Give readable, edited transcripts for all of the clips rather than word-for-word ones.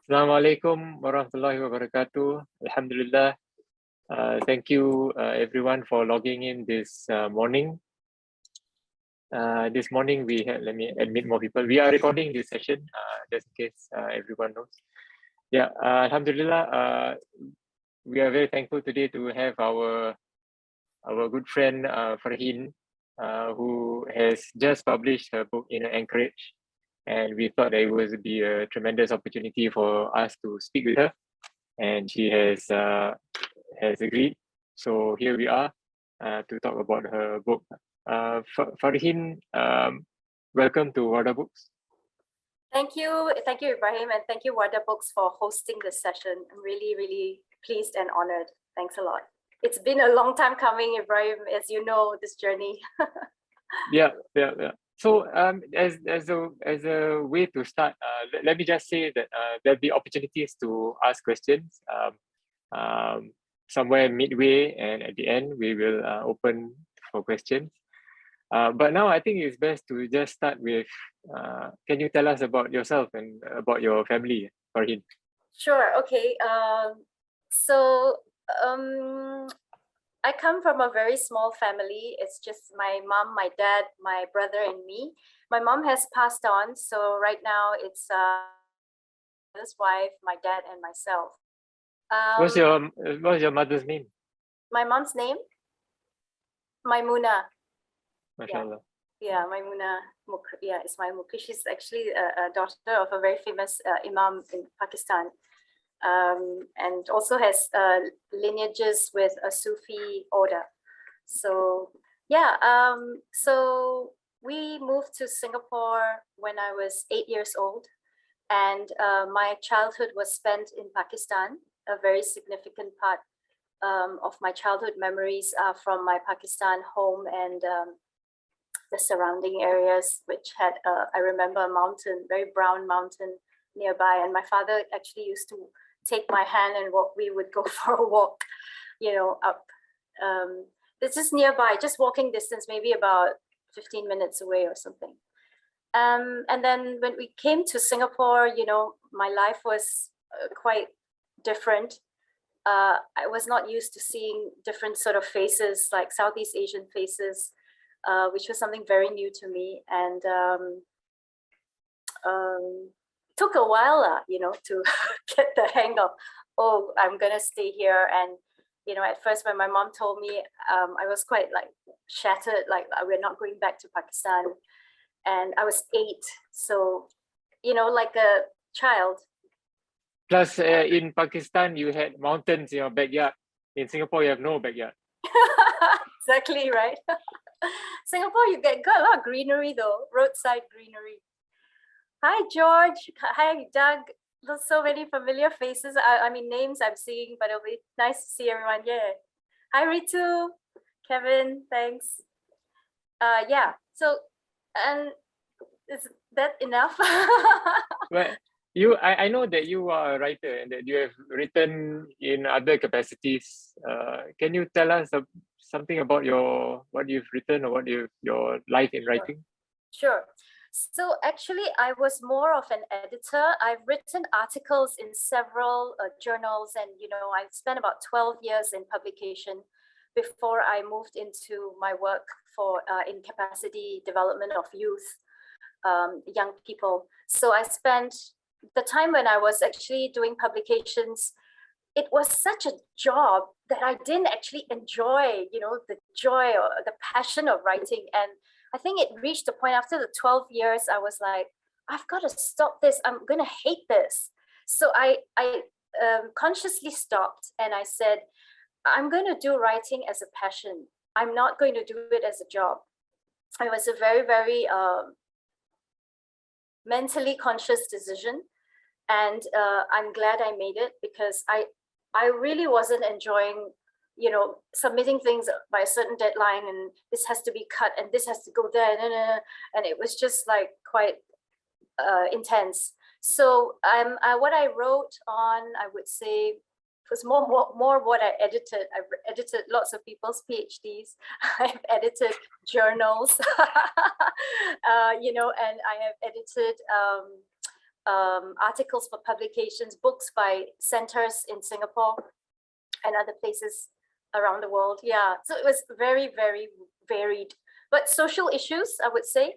Assalamualaikum warahmatullahi wabarakatuh. Alhamdulillah. Thank you everyone for logging in this morning. This morning we had, let me admit more people. We are recording this session just in case everyone knows. Yeah, Alhamdulillah. We are very thankful today to have our good friend Farheen, who has just published her book in Anchorage. And we thought that it would be a tremendous opportunity for us to speak with her, and she has agreed. So here we are to talk about her book. Farheen, welcome to Wardah Books. Thank you, Ibrahim, and thank you, Wardah Books, for hosting this session. I'm really, really pleased and honored. Thanks a lot. It's been a long time coming, Ibrahim, as you know, this journey. Yeah. So as a way to start, let me just say that there'll be opportunities to ask questions somewhere midway, and at the end we will open for questions. But now I think it's best to just start with, can you tell us about yourself and about your family, Farheen? Sure, okay. I come from a very small family. It's just my mom, my dad, my brother, and me. My mom has passed on, so right now it's his wife, my dad, and myself. What's your mother's name? My mom's name? Maimuna. MashaAllah. Yeah, Maimuna Mukri. Yeah, Ismail Mukri. She's actually a daughter of a very famous imam in Pakistan. And also has lineages with a Sufi order. So yeah, so we moved to Singapore when I was 8 years old, and my childhood was spent in Pakistan. A very significant part of my childhood memories are from my Pakistan home and the surrounding areas, which had, I remember, a mountain, very brown mountain nearby, and my father actually used to take my hand and we would go for a walk, up. This is nearby, just walking distance, maybe about 15 minutes away or something. And then when we came to Singapore, my life was quite different. I was not used to seeing different sort of faces, like Southeast Asian faces, which was something very new to me. And took a while, to get the hang of, I'm gonna stay here. And at first when my mom told me, I was quite shattered, we're not going back to Pakistan. And I was 8, so like a child. Plus, in Pakistan, you had mountains in your backyard. In Singapore, you have no backyard. Exactly, right? Singapore, you got a lot of greenery though, roadside greenery. Hi, George. Hi, Doug. There's so many familiar faces. I mean, names I'm seeing, but it'll be nice to see everyone. Yeah. Hi, Ritu. Kevin, thanks. Yeah. So, and is that enough? Well, I know that you are a writer and that you have written in other capacities. Can you tell us something about what you've written or your life in writing? Sure. So actually, I was more of an editor. I've written articles in several journals, and I spent about 12 years in publication before I moved into my work for in capacity development of youth, young people. So I spent the time when I was actually doing publications. It was such a job that I didn't actually enjoy, the joy or the passion of writing. And I think it reached a point after the 12 years, I was like, I've got to stop this. I'm going to hate this. So I consciously stopped, and I said, I'm going to do writing as a passion. I'm not going to do it as a job. It was a very, very mentally conscious decision. And I'm glad I made it, because I really wasn't enjoying submitting things by a certain deadline, and this has to be cut and this has to go there, and it was just quite intense. So what I wrote on, I would say, was more what I edited. I've edited lots of people's PhDs. I've edited journals, and I have edited articles for publications, books by centers in Singapore and other places around the world. Yeah, so it was very, very varied. But social issues, I would say,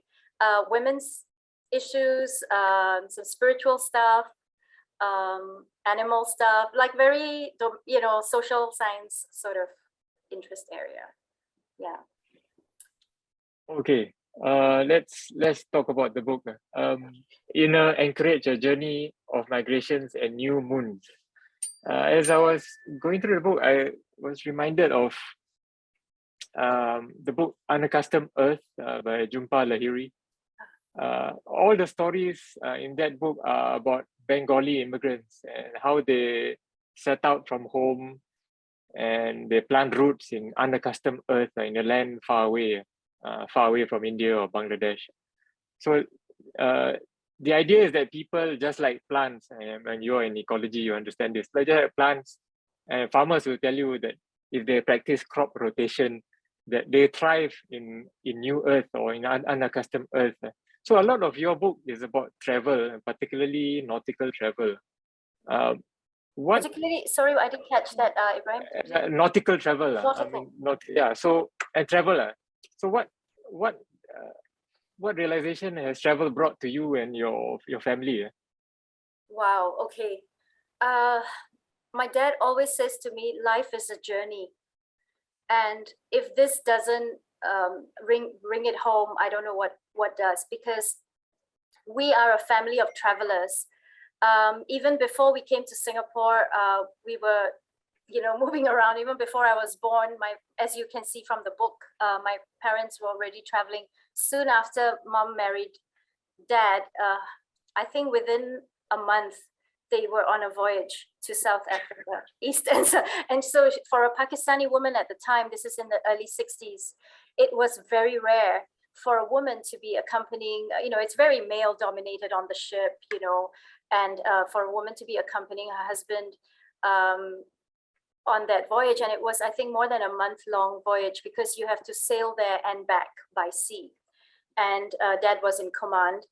women's issues, some spiritual stuff, animal stuff, like very, social science sort of interest area. Yeah. Okay. Let's talk about the book. In Anchorage, a journey of migrations and new moons. As I was going through the book, I was reminded of the book Unaccustomed Earth by Jhumpa Lahiri. All the stories in that book are about Bengali immigrants and how they set out from home and they plant roots in unaccustomed earth in a land far away from India or Bangladesh. So the idea is that people, just like plants, and you're in ecology, you understand this, but just like plants, and farmers will tell you that if they practice crop rotation, that they thrive in new earth or in unaccustomed earth. So a lot of your book is about travel, and particularly nautical travel. Particularly, sorry, I didn't catch that, Ibrahim. Nautical travel. Nautical. So and travel. So what realization has travel brought to you and your family? Wow. Okay. My dad always says to me, life is a journey, and if this doesn't ring it home, I don't know what does, because we are a family of travelers. Even before we came to Singapore, we were, moving around. Even before I was born, as you can see from the book, my parents were already traveling. Soon after Mom married Dad, I think within a month, they were on a voyage to South Africa, East and so for a Pakistani woman at the time, this is in the early 60s, it was very rare for a woman to be accompanying, it's very male dominated on the ship, and for a woman to be accompanying her husband on that voyage. And it was, I think, more than a month-long voyage because you have to sail there and back by sea. And Dad was in command.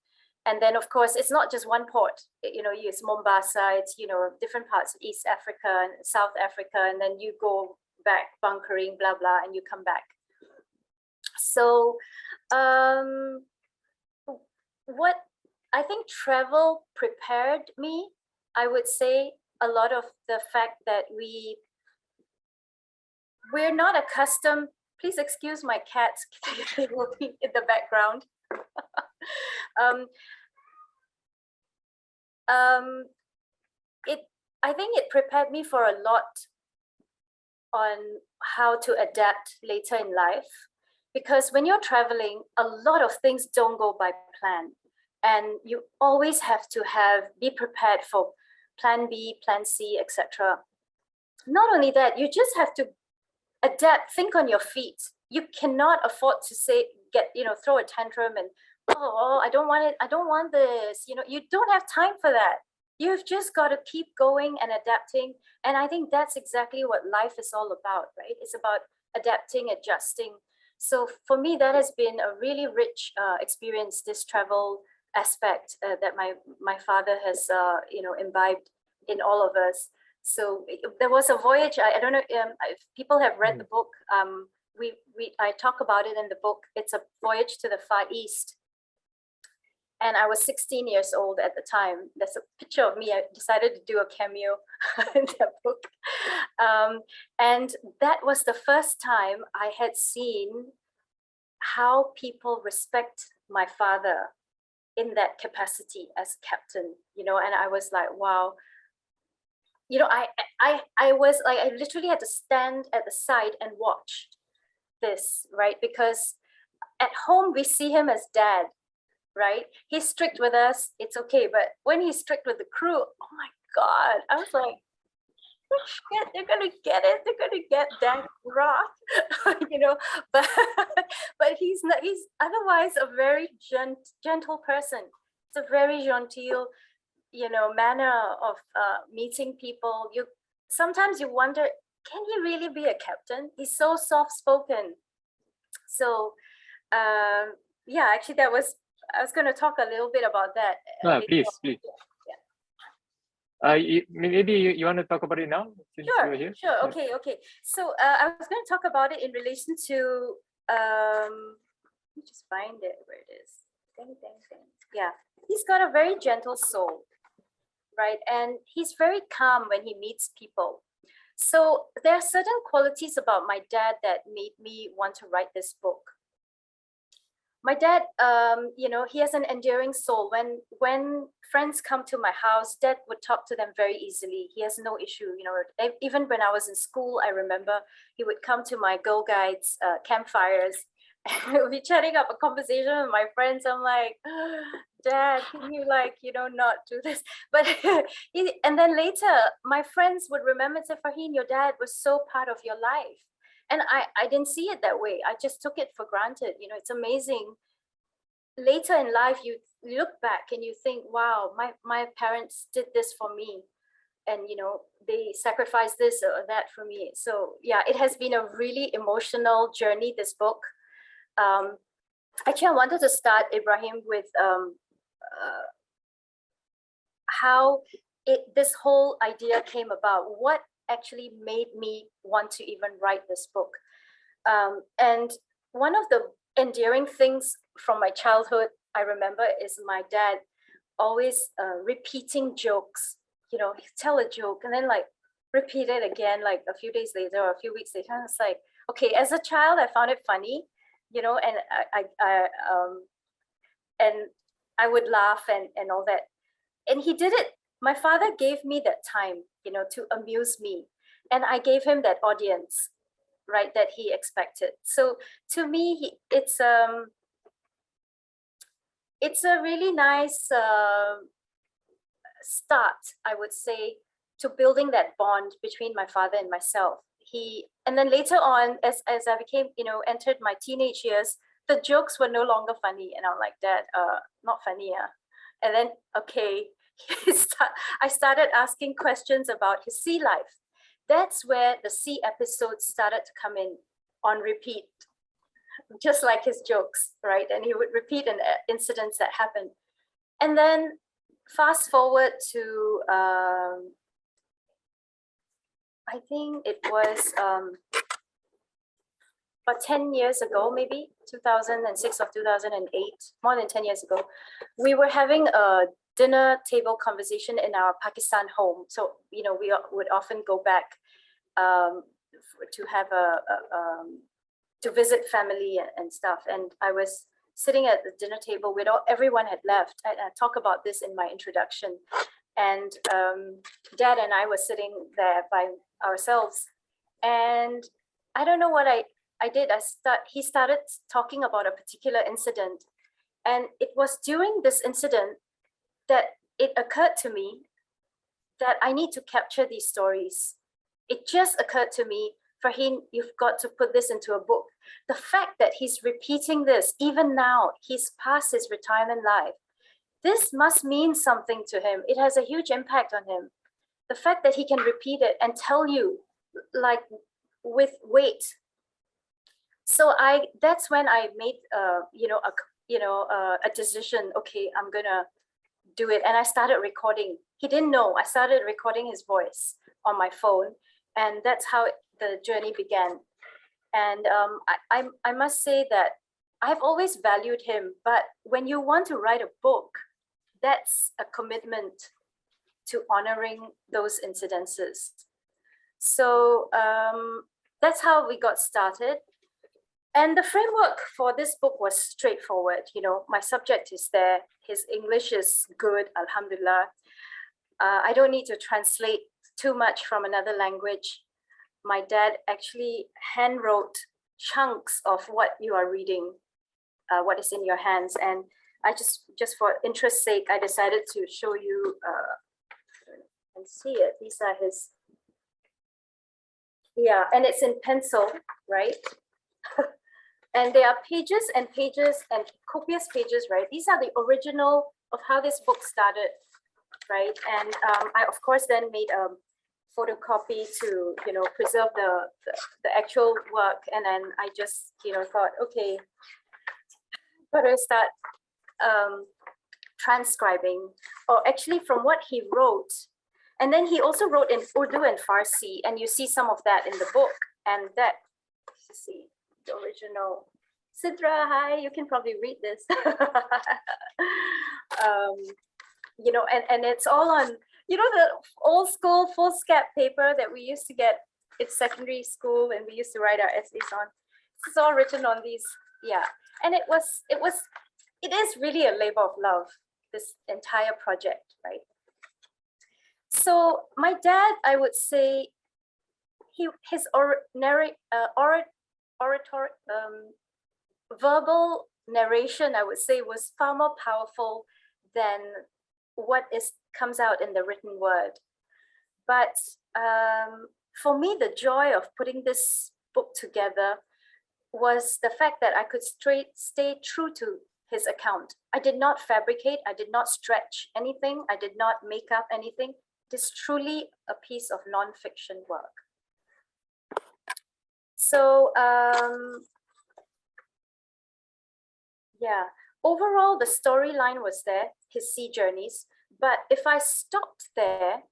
And then, of course, it's not just one port. It's Mombasa, it's, different parts of East Africa and South Africa, and then you go back bunkering, blah, blah, and you come back. So what I think travel prepared me, I would say, a lot of the fact that we're not accustomed. Please excuse my cats, they will be in the background. I think it prepared me for a lot on how to adapt later in life, because when you're traveling, a lot of things don't go by plan, and you always have to be prepared for plan B, plan C, etc. Not only that, you just have to adapt, think on your feet. You cannot afford to throw a tantrum and, oh, I don't want it, I don't want this. You don't have time for that. You've just got to keep going and adapting. And I think that's exactly what life is all about, right? It's about adapting, adjusting. So for me, that has been a really rich experience, this travel aspect that my father has, imbibed in all of us. So there was a voyage. I don't know if people have read the book. I talk about it in the book. It's a voyage to the Far East. And I was 16 years old at the time. There's a picture of me. I decided to do a cameo in that book. And that was the first time I had seen how people respect my father in that capacity as captain, and I was like, wow. I was like, I literally had to stand at the side and watch this, right? Because at home, we see him as dad, right? He's strict with us, it's okay. But when he's strict with the crew, oh my God, I was like, shit, they're gonna get it. They're gonna get that wrath, But he's otherwise a very gentle person. It's a very genteel, manner of meeting people. Sometimes you wonder, can he really be a captain? He's so soft-spoken. So actually I was going to talk a little bit about that. Please. Maybe you want to talk about it now since you're here? Sure. Okay. So I was going to talk about it in relation to, let me just find it where it is. Dang. Yeah, he's got a very gentle soul, right? And he's very calm when he meets people. So there are certain qualities about my dad that made me want to write this book. My dad, he has an endearing soul. When friends come to my house, Dad would talk to them very easily. He has no issue. Even when I was in school, I remember he would come to my Girl Guides campfires, and we'll be chatting up a conversation with my friends. I'm like, Dad, can you not do this? But and then later, my friends would remember and say, Farheen, your dad was so part of your life. And I didn't see it that way. I just took it for granted. It's amazing. Later in life, you look back and you think, wow, my parents did this for me. And, they sacrificed this or that for me. So yeah, it has been a really emotional journey, this book. Actually, I wanted to start, Ibrahim, with how this whole idea came about. What actually made me want to even write this book. And one of the endearing things from my childhood, I remember, is my dad always repeating jokes. He'd tell a joke and then repeat it again, like a few days later or a few weeks later. And it's like, okay, as a child, I found it funny, and I would laugh and all that. And he did it. My father gave me that time, to amuse me. And I gave him that audience, right, that he expected. So to me, it's a really nice start, I would say, to building that bond between my father and myself. And then later on, as I became, entered my teenage years, the jokes were no longer funny. And I'm like, Dad, not funny, yeah. And then, okay, I started asking questions about his sea life. That's where the sea episodes started to come in on repeat, just like his jokes, right? And he would repeat incidents that happened. And then fast forward to, I think it was about 10 years ago, maybe 2006 or 2008, more than 10 years ago, we were having a dinner table conversation in our Pakistan home. So, we would often go back to have to visit family and stuff. And I was sitting at the dinner table with everyone had left. I talk about this in my introduction. And Dad and I were sitting there by ourselves. And I don't know what I did. He started talking about a particular incident. And it was during this incident that it occurred to me that I need to capture these stories. It just occurred to me, Farheen, you've got to put this into a book. The fact that he's repeating this, even now, he's past his retirement life, this must mean something to him. It has a huge impact on him. The fact that he can repeat it and tell you, with weight. So that's when I made, a decision. Okay, I'm gonna do it. And I started recording. He didn't know. I started recording his voice on my phone. And that's how the journey began. And I must say that I've always valued him. But when you want to write a book, that's a commitment to honoring those incidences. So that's how we got started. And the framework for this book was straightforward. My subject is there. His English is good, alhamdulillah. I don't need to translate too much from another language. My dad actually handwrote chunks of what you are reading, what is in your hands. And I just for interest's sake, I decided to show you and see it. These are his, yeah, and it's in pencil, right? And there are pages and pages and copious pages, right? These are the original of how this book started, right? And I, of course, then made a photocopy to, preserve the actual work. And then I just, thought, okay, better start transcribing, or actually from what he wrote. And then he also wrote in Urdu and Farsi, and you see some of that in the book. And that, let's see, the original. Sidra, hi, you can probably read this. You know, and it's all on, you know, the old school foolscap paper that we used to get in secondary school and we used to write our essays on. It's all written on these, yeah. And it is really a labor of love, this entire project, right? So my dad, I would say, his verbal narration, I would say, was far more powerful than what comes out in the written word. But for me, the joy of putting this book together was the fact that I could stay true to his account. I did not fabricate, I did not stretch anything, I did not make up anything. It is truly a piece of non-fiction work. So yeah, overall the storyline was there, his sea journeys, but if I stopped there,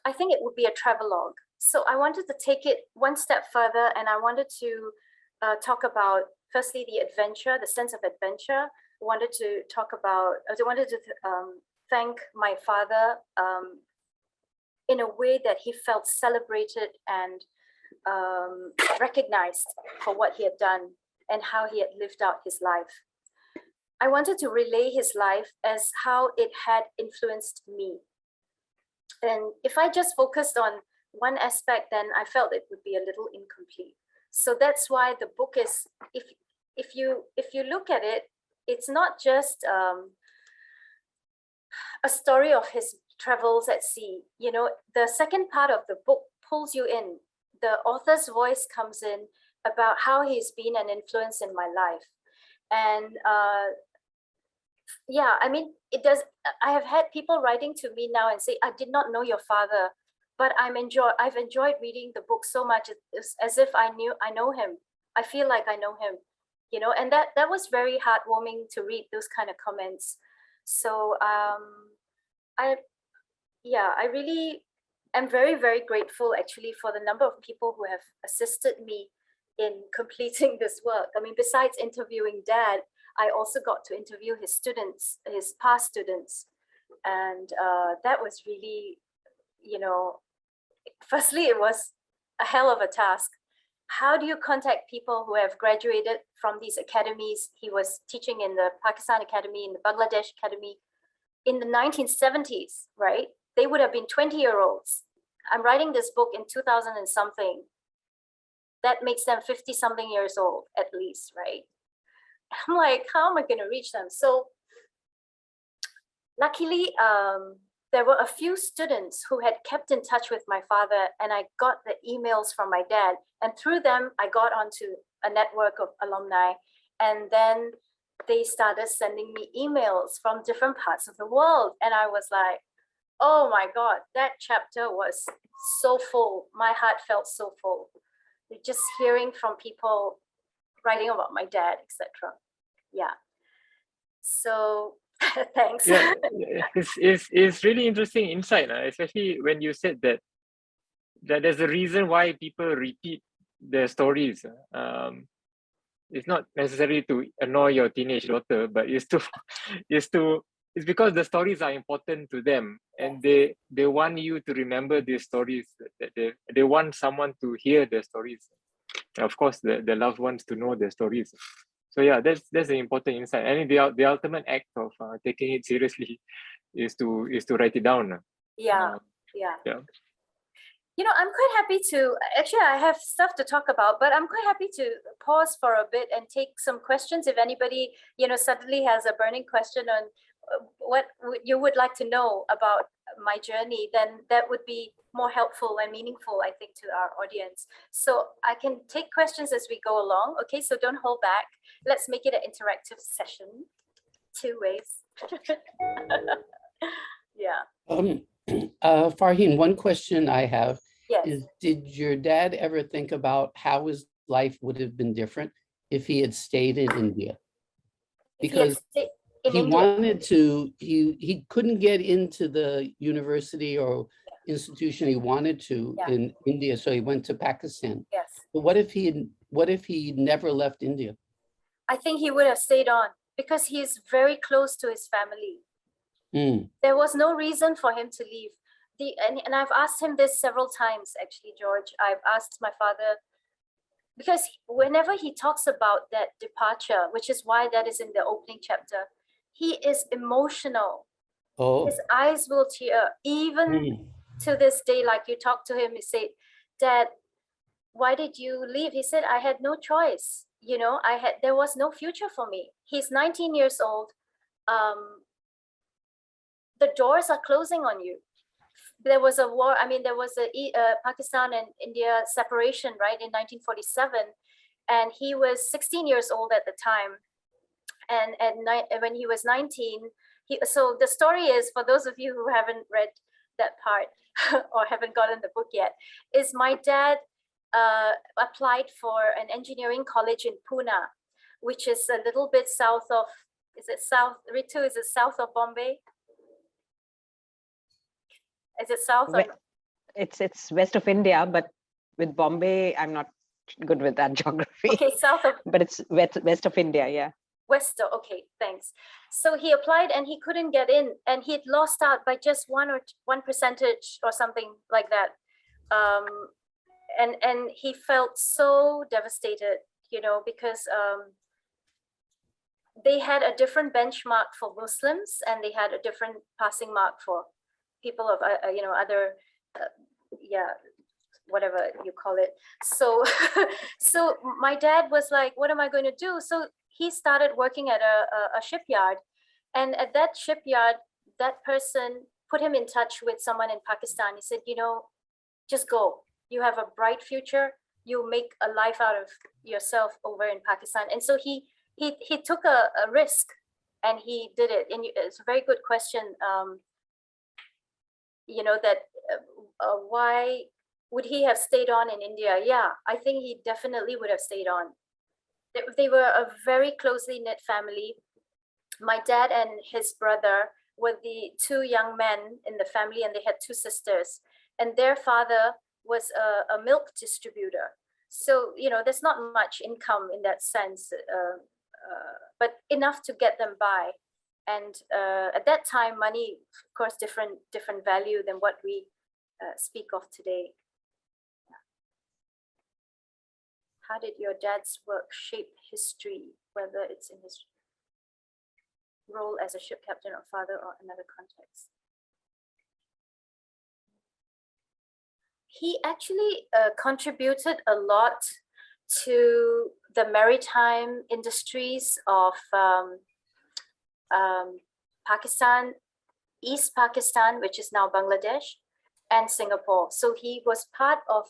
I think it would be a travelogue. So I wanted to take it one step further, and I wanted to talk about, firstly, the adventure, the sense of adventure. I wanted to thank my father in a way that he felt celebrated and recognized for what he had done and how he had lived out his life. I wanted to relay his life as how it had influenced me. And if I just focused on one aspect, then I felt it would be a little incomplete. So that's why the book is, if you look at it, it's not just a story of his travels at sea. You know, the second part of the book pulls you in. The author's voice comes in about how he's been an influence in my life. And yeah, I mean, it does. I have had people writing to me now and say, I did not know your father, but I've enjoyed reading the book so much. It's as if I know him. I feel like I know him, you know, and that was very heartwarming to read those kind of comments. So I really am very, very grateful actually for the number of people who have assisted me in completing this work. I mean, besides interviewing Dad, I also got to interview his students, his past students. And that was really, you know, firstly, it was a hell of a task. How do you contact people who have graduated from these academies? He was teaching in the Pakistan Academy, in the Bangladesh Academy in the 1970s, right? They would have been 20-year-olds. I'm writing this book in 2000 and something. That makes them 50 something years old at least, right? I'm like, how am I going to reach them? So luckily, there were a few students who had kept in touch with my father, and I got the emails from my dad. And through them, I got onto a network of alumni. And then they started sending me emails from different parts of the world. And I was like, oh my God, that chapter was so full. My heart felt so full. Just hearing from people writing about my dad, etc. Yeah. So thanks. Yeah, it's really interesting insight, especially when you said that there's a reason why people repeat their stories. It's not necessarily to annoy your teenage daughter, but it's because the stories are important to them, and they want you to remember these stories. That they want someone to hear their stories. Of course, the loved ones to know their stories. So yeah, that's an important insight. I think the ultimate act of taking it seriously is to write it down. Yeah. Yeah. You know, I'm quite happy to, actually I have stuff to talk about, but I'm quite happy to pause for a bit and take some questions. If anybody, you know, suddenly has a burning question on what you would like to know about my journey, then that would be more helpful and meaningful, I think, to our audience. So I can take questions as we go along. Okay, so don't hold back. Let's make it an interactive session. 2 ways. Yeah. Farheen, one question I have Yes. is, did your dad ever think about how his life would have been different if he had stayed in India? Because he wanted to, he couldn't get into the university or institution he wanted to in India, so he went to Pakistan. Yes. But what if he never left India? I think he would have stayed on because he's very close to his family. There was no reason for him to leave. And I've asked him this several times, actually, George. I've asked my father, because whenever he talks about that departure, which is why that is in the opening chapter, he is emotional. Oh. His eyes will tear. Even to this day, like you talk to him, you say, Dad, why did you leave? He said, I had no choice. You know, there was no future for me. He's 19 years old. The doors are closing on you. There was a war. I mean, there was a Pakistan and India separation, right, in 1947. And he was 16 years old at the time. And when he was 19, so the story is, for those of you who haven't read that part or haven't gotten the book yet, is my dad applied for an engineering college in Pune, which is a little bit south of, Ritu, is it south of Bombay? Is it south? It's west of India, but with Bombay, I'm not good with that geography. Okay, south of. But it's west of India, yeah. West, okay, thanks. So he applied and he couldn't get in, and he'd lost out by just 1% or something like that. And he felt so devastated, you know, because they had a different benchmark for Muslims and they had a different passing mark for people of, you know, other, whatever you call it. So, so my dad was like, what am I going to do? So he started working at a shipyard. And at that shipyard, that person put him in touch with someone in Pakistan. He said, you know, just go. You have a bright future. You make a life out of yourself over in Pakistan. And so he took a risk and he did it. And it's a very good question. You know, that why would he have stayed on in India? Yeah, I think he definitely would have stayed on. They were a very closely knit family. My dad and his brother were the two young men in the family, and they had two sisters. And their father was a milk distributor. So, you know, there's not much income in that sense, but enough to get them by. And at that time, money, of course, different value than what we speak of today. How did your dad's work shape history, whether it's in his role as a ship captain or father or another context? He actually contributed a lot to the maritime industries of Pakistan, East Pakistan, which is now Bangladesh, and Singapore. So he was part of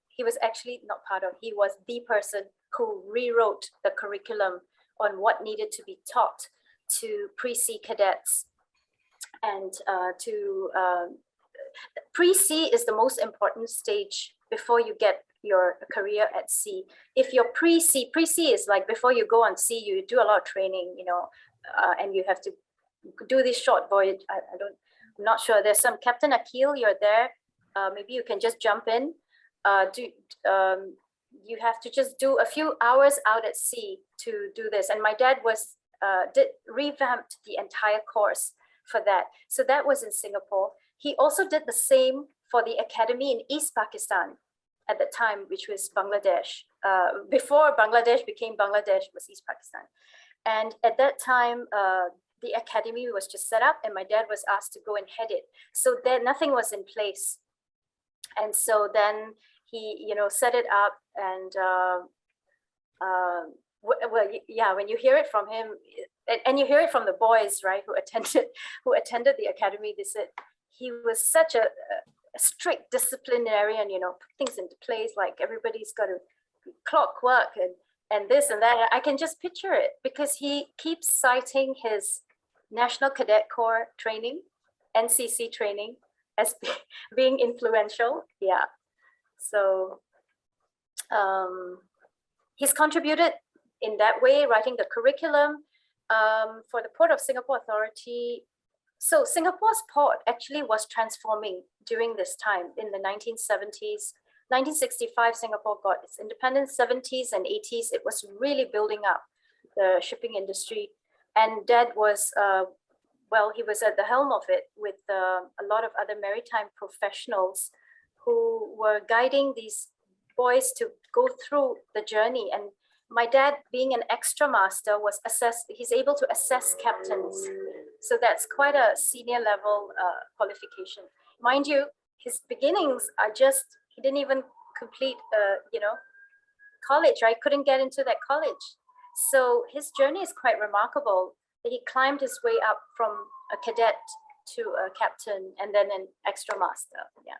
he was actually not part of, he was the person who rewrote the curriculum on what needed to be taught to pre-sea cadets. And pre-sea is the most important stage before you get your career at sea. If you're pre-sea is like before you go on sea, you do a lot of training, you know, and you have to do this short voyage. I'm not sure. There's some Captain Akil, you're there. Maybe you can just jump in. You have to just do a few hours out at sea to do this. And my dad revamped the entire course for that. So that was in Singapore. He also did the same for the academy in East Pakistan at the time, which was Bangladesh. Before Bangladesh became Bangladesh, it was East Pakistan. And at that time, the academy was just set up and my dad was asked to go and head it. So there, nothing was in place. And so then he, you know, set it up and, well, yeah, when you hear it from him, and you hear it from the boys, right, who attended the academy, they said he was such a strict disciplinarian, you know, put things into place, like everybody's got to clockwork and this and that. I can just picture it because he keeps citing his National Cadet Corps training, NCC training, as being influential. Yeah. So he's contributed in that way, writing the curriculum for the Port of Singapore Authority. So Singapore's port actually was transforming during this time in the 1970s. 1965, Singapore got its independence. 70s and 80s, it was really building up the shipping industry. And Dad was, he was at the helm of it with a lot of other maritime professionals who were guiding these boys to go through the journey. And my dad, being an extra master, he's able to assess captains. So that's quite a senior level qualification. Mind you, his beginnings are he didn't even complete, college, right? Couldn't get into that college. So his journey is quite remarkable. He climbed his way up from a cadet to a captain and then an extra master. Yeah.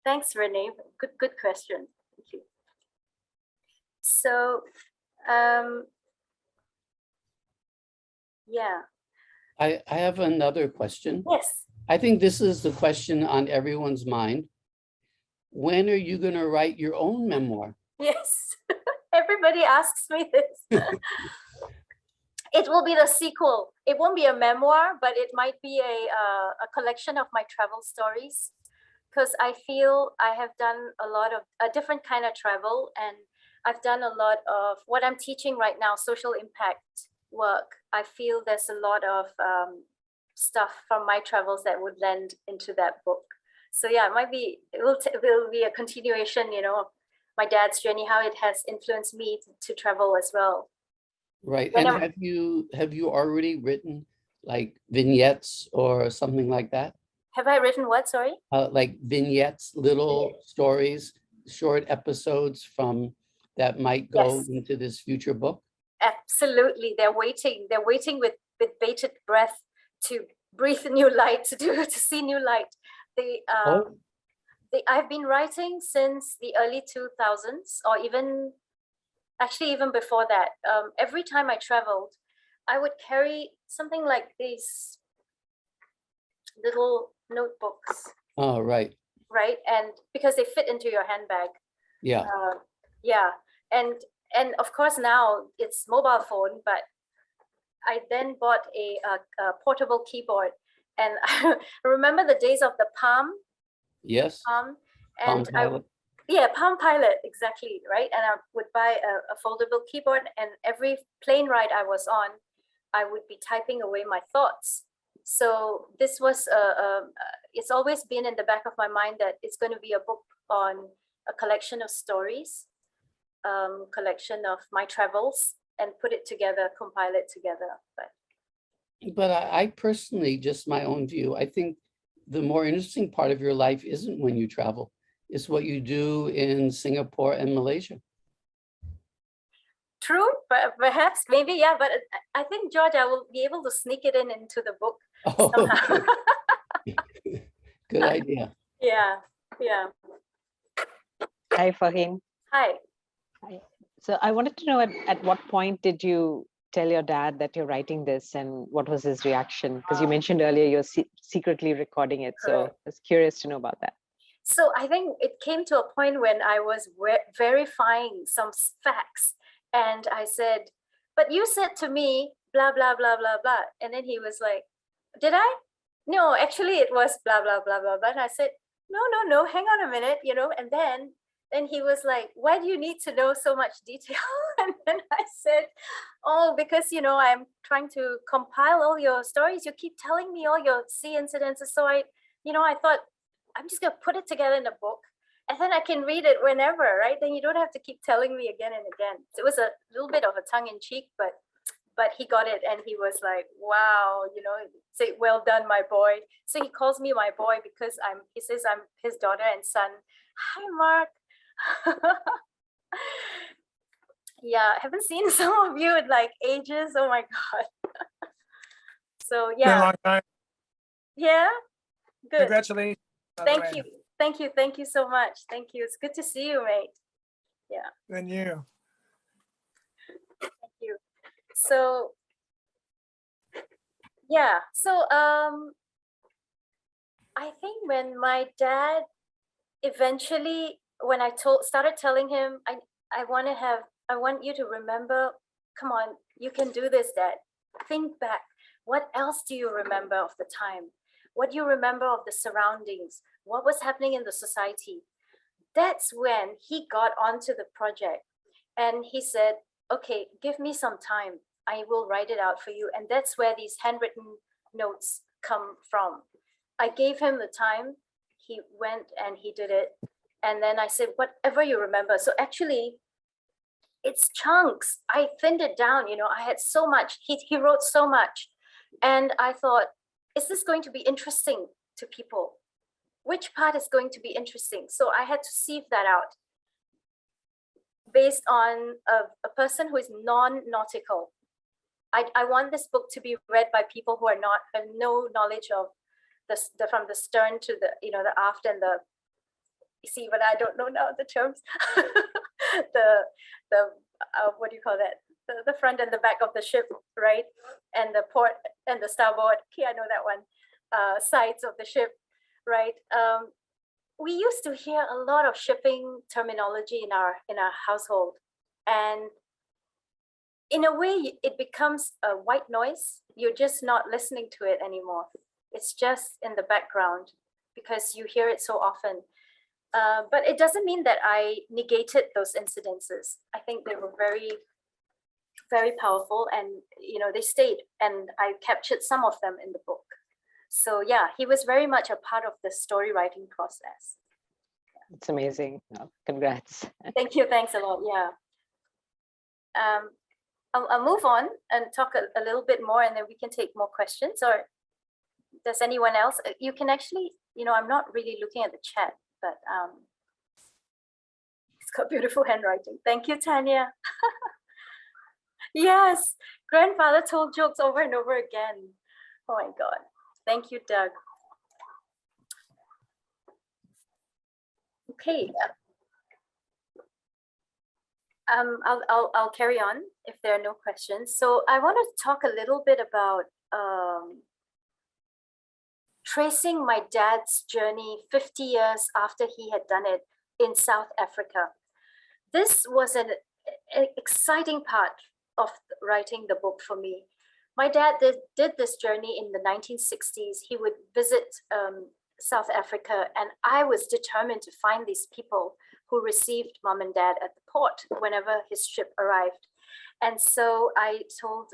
Thanks, Renee. Good question. Thank you. So, yeah. I have another question. Yes. I think this is the question on everyone's mind. When are you going to write your own memoir? Yes. Everybody asks me this. It will be the sequel. It won't be a memoir, but it might be a collection of my travel stories, because I feel I have done a lot of a different kind of travel, and I've done a lot of what I'm teaching right now, social impact work. I feel there's a lot of stuff from my travels that would lend into that book. So yeah, it will be a continuation, of my dad's journey, how it has influenced me to travel as well. Right. And have you already written like vignettes or something like that? Have I written what? Sorry? Like vignettes, little stories, short episodes from that might go into this future book? Absolutely. They're waiting with bated breath to breathe new light, to see new light. I've been writing since the early 2000s, or even before that. Every time I traveled, I would carry something like these little notebooks. Oh, right. Right. And because they fit into your handbag. Yeah. And of course now it's mobile phone, but I then bought a portable keyboard, and I remember the days of the Palm. Yes. Palm Pilot. Palm Pilot, exactly, right? And I would buy a foldable keyboard, and every plane ride I was on, I would be typing away my thoughts. So this was it's always been in the back of my mind that it's going to be a book on a collection of stories, collection of my travels, and put it together, compile it together. But I personally, just my own view, I think the more interesting part of your life isn't when you travel. It's what you do in Singapore and Malaysia. True, but perhaps, maybe, yeah. But I think, George, I will be able to sneak it into the book. Oh, good idea. Yeah. Hi, Farheen. Hi. So I wanted to know at what point did you tell your dad that you're writing this, and what was his reaction? Because you mentioned earlier you're secretly recording it. So I was curious to know about that. So I think it came to a point when I was verifying some facts, and I said, but you said to me, blah, blah, blah, blah, blah. And then he was like, did I? No, actually it was blah, blah, blah, blah, blah. And I said, no, hang on a minute, and then he was like, why do you need to know so much detail? And then I said, oh, because, I'm trying to compile all your stories. You keep telling me all your sea incidences. So I thought, I'm just going to put it together in a book, and then I can read it whenever, right? Then you don't have to keep telling me again and again. So it was a little bit of a tongue in cheek, but he got it, and he was like, wow, say, well done, my boy. So he calls me my boy because he says I'm his daughter and son. Hi, Mark. Yeah, I haven't seen some of you in like ages. Oh my God. So yeah. Been a long time. Yeah. Good. Congratulations. Thank you. Thank you so much. Thank you. It's good to see you, mate. Yeah. And you. Thank you. So yeah. So I think when my dad eventually, when I started telling him, I want you to remember, come on, you can do this, Dad. Think back. What else do you remember of the time? What do you remember of the surroundings? What was happening in the society? That's when he got onto the project and he said, okay, give me some time. I will write it out for you. And that's where these handwritten notes come from. I gave him the time. He went and he did it. And then I said, whatever you remember. So actually, it's chunks. I thinned it down. I had so much. He wrote so much. And I thought, is this going to be interesting to people? Which part is going to be interesting? So I had to sieve that out based on a person who is non-nautical. I want this book to be read by people who have no knowledge of the from the stern to the the aft and the, you see, but I don't know now the terms. the what do you call that? The front and the back of the ship, right? And the port and the starboard. Okay, I know that one. Sides of the ship, right? We used to hear a lot of shipping terminology in our household, and in a way, it becomes a white noise. You're just not listening to it anymore. It's just in the background because you hear it so often. But it doesn't mean that I negated those incidences. I think they were very, very powerful, and they stayed, and I captured some of them in the book. So yeah, he was very much a part of the story writing process. It's amazing. Oh, congrats. Thank you. Thanks a lot. Yeah. I'll move on and talk a little bit more, and then we can take more questions. Or does anyone else? You can actually, I'm not really looking at the chat, but it's got beautiful handwriting. Thank you, Tanya. Yes, grandfather told jokes over and over again. Oh my God. Thank you, Doug. Okay. I'll carry on if there are no questions. So I want to talk a little bit about tracing my dad's journey 50 years after he had done it in South Africa. This was an exciting part of writing the book for me. My dad did this journey in the 1960s. He would visit South Africa, and I was determined to find these people who received mom and dad at the port whenever his ship arrived. And so I told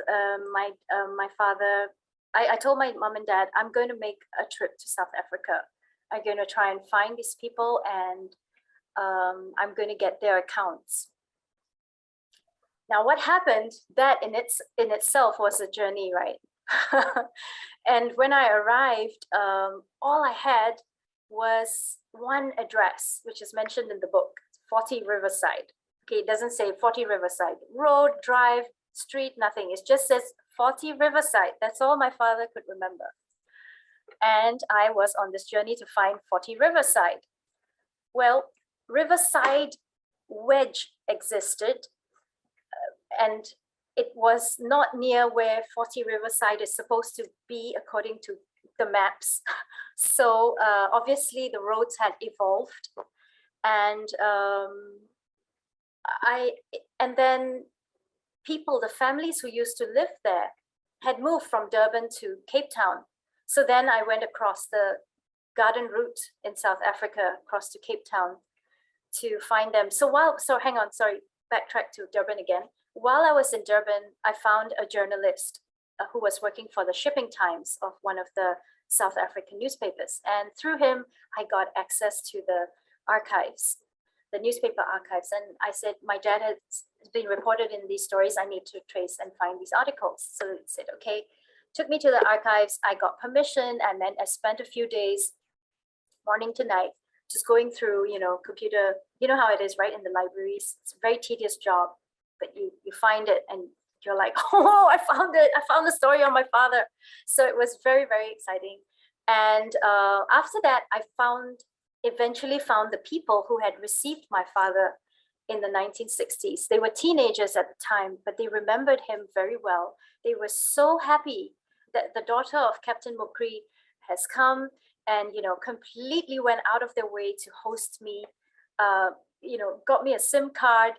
my father, I told my mom and dad, I'm going to make a trip to South Africa. I'm going to try and find these people, and I'm going to get their accounts. Now, what happened, that in itself was a journey, right? And when I arrived, all I had was one address, which is mentioned in the book, 40 Riverside. Okay, it doesn't say 40 Riverside road, drive, street, nothing. It just says 40 Riverside. That's all my father could remember. And I was on this journey to find 40 Riverside. Well, Riverside Wedge existed, and it was not near where 40 Riverside is supposed to be according to the maps. So obviously the roads had evolved, and then people, the families who used to live there, had moved from Durban to Cape Town. So then I went across the garden route in South Africa, across to Cape Town to find them. Backtrack to Durban again. While I was in Durban, I found a journalist who was working for the Shipping Times of one of the South African newspapers. And through him, I got access to the archives, the newspaper archives. And I said, my dad has been reported in these stories. I need to trace and find these articles. So he said, okay, took me to the archives. I got permission, and then I spent a few days, morning to night, just going through, computer, how it is, right, in the libraries. It's a very tedious job, but you find it and you're like, oh, I found it. I found the story on my father. So it was very, very exciting. And after that, I eventually found the people who had received my father in the 1960s. They were teenagers at the time, but they remembered him very well. They were so happy that the daughter of Captain Mukri has come and, completely went out of their way to host me. got me a SIM card,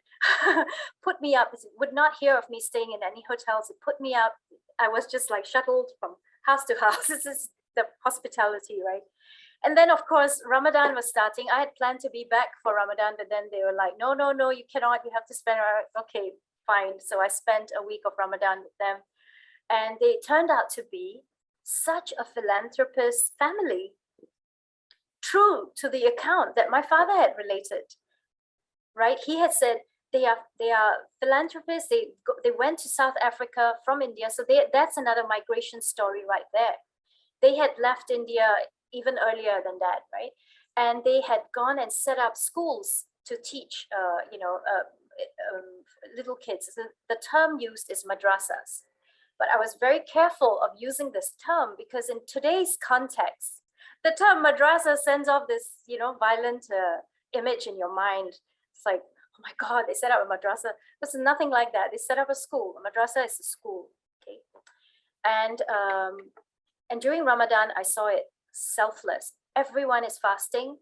put me up, would not hear of me staying in any hotels. It put me up. I was just like shuttled from house to house. This is the hospitality, right? And then, of course, Ramadan was starting. I had planned to be back for Ramadan, but then they were like, no, you cannot. You have to spend. Okay, fine. So I spent a week of Ramadan with them. And they turned out to be such a philanthropist family, true to the account that my father had related, right? He had said they are philanthropists. They went to South Africa from India. So that's another migration story right there. They had left India even earlier than that, right? And they had gone and set up schools to teach, little kids. The term used is madrasas. But I was very careful of using this term because in today's context, the term madrasa sends off this, violent image in your mind. It's like, oh my God, they set up a madrasa. There's nothing like that. They set up a school. A madrasa is a school, okay? And during Ramadan, I saw it selfless. Everyone is fasting,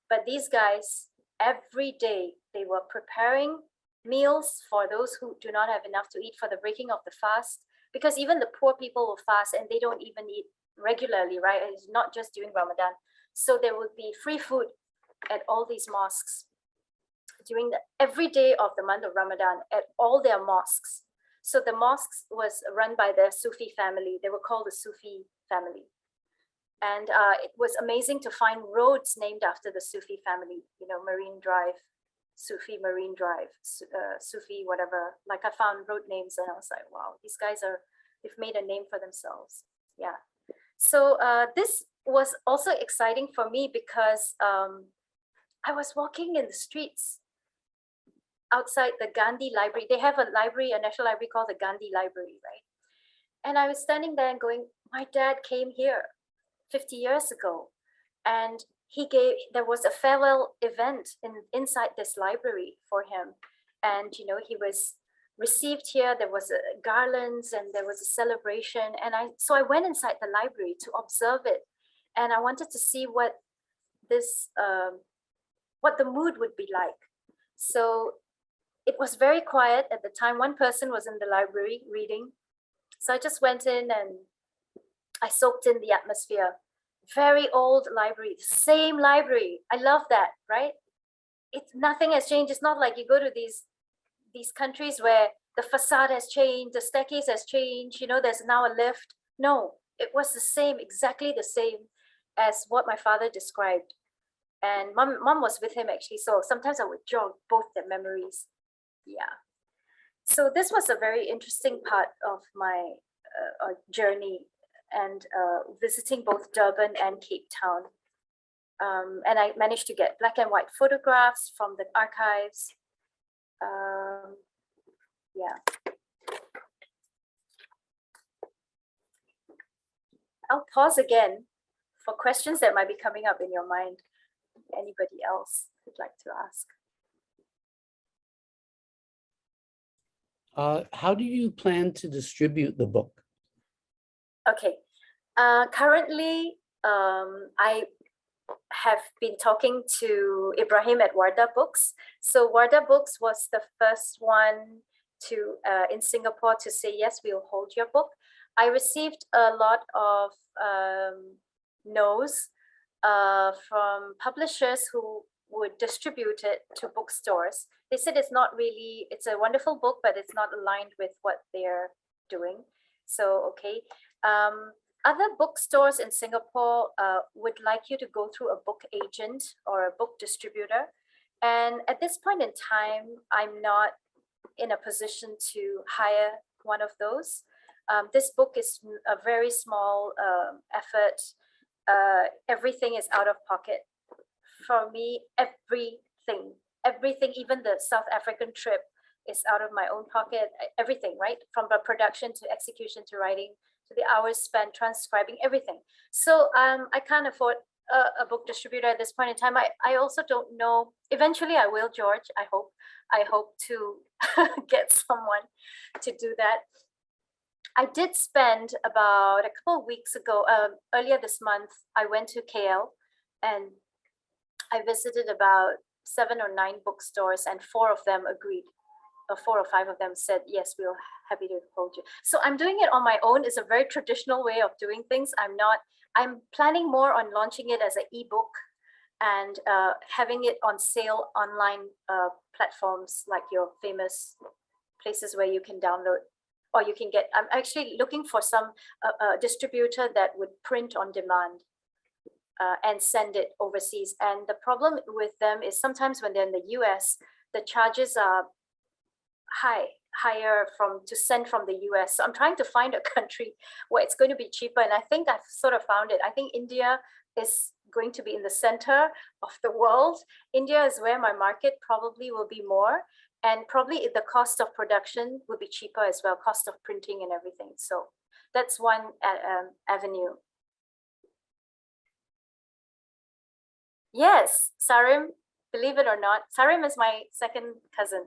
but these guys, every day, they were preparing meals for those who do not have enough to eat for the breaking of the fast, because even the poor people will fast and they don't even eat regularly, right? It's not just during Ramadan. So there would be free food at all these mosques during every day of the month of Ramadan at all their mosques. So the mosques was run by the Sufi family. They were called the Sufi family. And it was amazing to find roads named after the Sufi family, Marine Drive, Sufi Marine Drive, Sufi whatever. Like I found road names and I was like, wow, these guys they've made a name for themselves. Yeah. So this was also exciting for me because I was walking in the streets outside the Gandhi Library. They have a library, a national library called the Gandhi Library, right? And I was standing there and going, my dad came here 50 years ago and there was a farewell event inside this library for him. And, he was received here. There was garlands and there was a celebration. And so I went inside the library to observe it. And I wanted to see what the mood would be like. So it was very quiet at the time. One person was in the library reading. So I just went in and I soaked in the atmosphere. Very old library, same library. I love that, right? Nothing has changed. It's not like you go to these countries where the facade has changed, the staircase has changed, there's now a lift. No, it was the same, exactly the same as what my father described. And mom was with him actually. So sometimes I would jog both their memories. Yeah. So this was a very interesting part of my journey and visiting both Durban and Cape Town. And I managed to get black and white photographs from the archives. Yeah. I'll pause again for questions that might be coming up in your mind. Anybody else would like to ask? How do you plan to distribute the book? Okay. Currently, I have been talking to Ibrahim at Wardah Books. So Wardah Books was the first one to in Singapore to say, yes, we'll hold your book. I received a lot of no's from publishers who would distribute it to bookstores. They said it's a wonderful book, but it's not aligned with what they're doing. So, okay. Other bookstores in Singapore would like you to go through a book agent or a book distributor. And at this point in time, I'm not in a position to hire one of those. This book is a very small effort. Everything is out of pocket. For me, everything, even the South African trip is out of my own pocket, everything, right? From the production to execution to writing, to the hours spent transcribing, everything. So I can't afford a book distributor at this point in time. I also don't know, eventually I will, George, I hope to get someone to do that. I did spend about a couple of weeks ago, earlier this month, I went to KL and I visited about 7 or 9 bookstores, and 4 of them agreed. 4 or 5 of them said, yes, we're happy to hold you. So I'm doing it on my own. It's a very traditional way of doing things. I'm planning more on launching it as an ebook and having it on sale online platforms like your famous places where you can download, or you can get, I'm actually looking for some distributor that would print on demand and send it overseas. And the problem with them is sometimes when they're in the US, the charges are higher to send from the US. So I'm trying to find a country where it's going to be cheaper. And I think I've sort of found it. I think India is going to be in the center of the world. India is where my market probably will be more. And probably the cost of production will be cheaper as well, cost of printing and everything. So that's one avenue. Yes, Sarim, believe it or not, Sarim is my second cousin,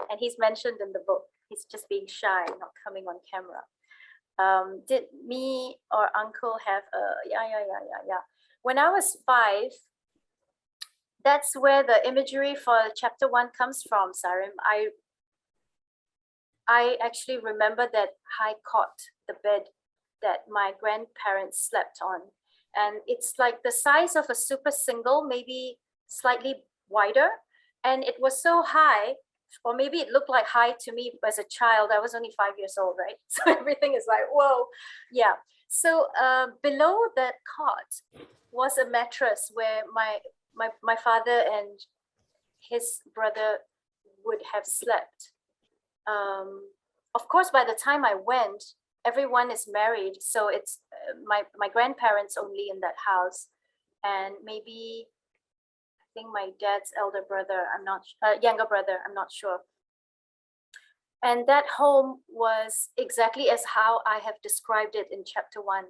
and he's mentioned in the book. He's just being shy, not coming on camera. Did me or uncle have a, yeah. When I was 5, that's where the imagery for chapter 1 comes from, Sarim. I actually remember that high cot, the bed that my grandparents slept on. And it's like the size of a super single, maybe slightly wider. And it was so high, or maybe it looked like high to me as a child. I was only 5 years old, right? So everything is like, whoa, yeah. So below that cot was a mattress where my father and his brother would have slept. Of course, by the time I went, everyone is married. So it's my grandparents only in that house. And maybe, I think my dad's elder brother, younger brother, I'm not sure. And that home was exactly as how I have described it in chapter 1.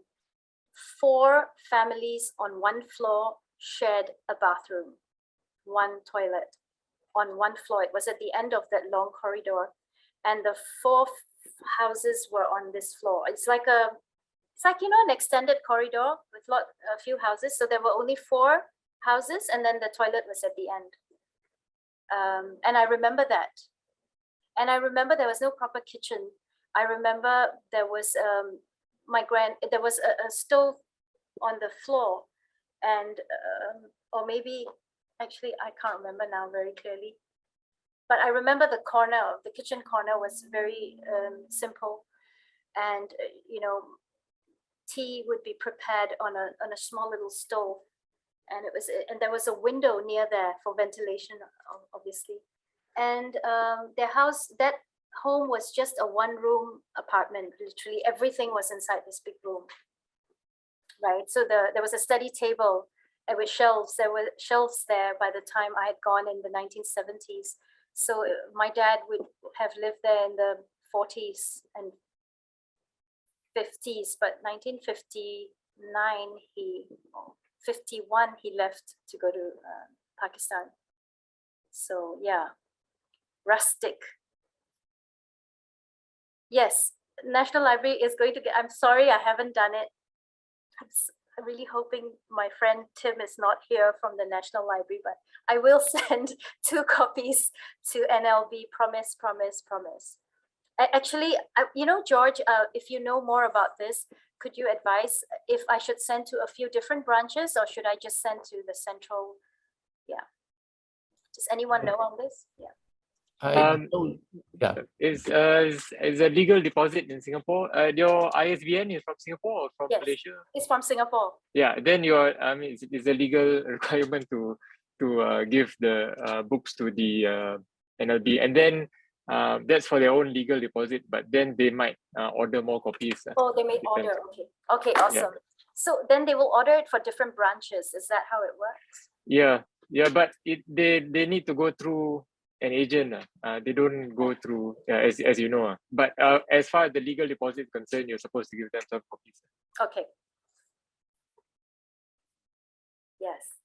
4 families on one floor shared a bathroom, 1 toilet on one floor. It was at the end of that long corridor. And the 4 houses were on this floor. It's like an extended corridor with a few houses. So there were only 4 houses, and then the toilet was at the end. And I remember that. And I remember there was no proper kitchen. I remember there was there was a stove on the floor, and or maybe actually I can't remember now very clearly. But I remember the kitchen corner was very simple, and tea would be prepared on a small little stove, and there was a window near there for ventilation, obviously. And that home was just a 1-room apartment. Literally everything was inside this big room, right? So there was a study table with shelves. There were shelves there by the time I had gone in the 1970s. So my dad would have lived there in the 40s and 50s, but 51, he left to go to Pakistan. So yeah, rustic. Yes, National Library is going to get, I'm sorry, I haven't done it. I'm really hoping my friend Tim is not here from the National Library, but I will send 2 copies to NLB, promise. Actually, George, if you know more about this, could you advise if I should send to a few different branches, or should I just send to the central? Yeah. Does anyone know on this? Yeah. Is a legal deposit in Singapore? Your ISBN is from Singapore or from Malaysia? It's from Singapore. Yeah, then it's a legal requirement to give the books to the NLB, and then that's for their own legal deposit. But then they might order more copies. Oh, they may order. Okay, awesome. Yeah. So then they will order it for different branches. Is that how it works? Yeah, but they need to go through an agent. They don't go through, as you know. But as far as the legal deposit is concerned, you're supposed to give them some copies. Okay. Yes.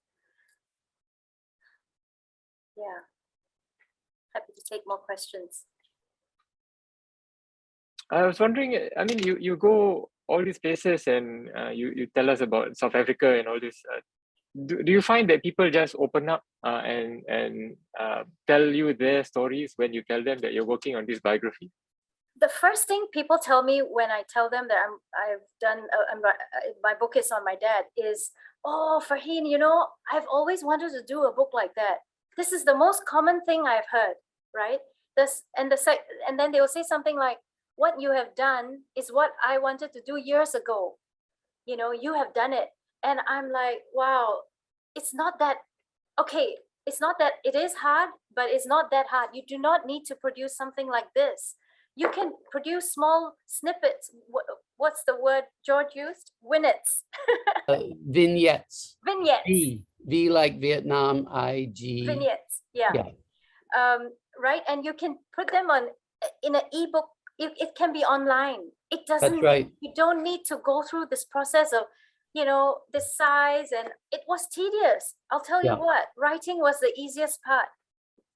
Yeah. Happy to take more questions. I was wondering, I mean, you go all these places and you tell us about South Africa and all this. do you find that people just open up and tell you their stories when you tell them that you're working on this biography? The first thing people tell me when I tell them that I've done my book is on my dad is, oh, Farheen, you know, I've always wanted to do a book like that. This is the most common thing I've heard, right? And then they will say something like, what you have done is what I wanted to do years ago. You know, you have done it. And I'm like, wow, it's not that, okay, it's not that it is hard, but it's not that hard. You do not need to produce something like this. You can produce small snippets. What's the word George used? Vignettes. Vignettes. Vignettes. V like Vietnam, I-G. Vignettes, yeah. Right, and you can put them on in an ebook. It can be online. It doesn't. That's right. You don't need to go through this process of, you know, the size, and it was tedious. I'll tell you what. Writing was the easiest part.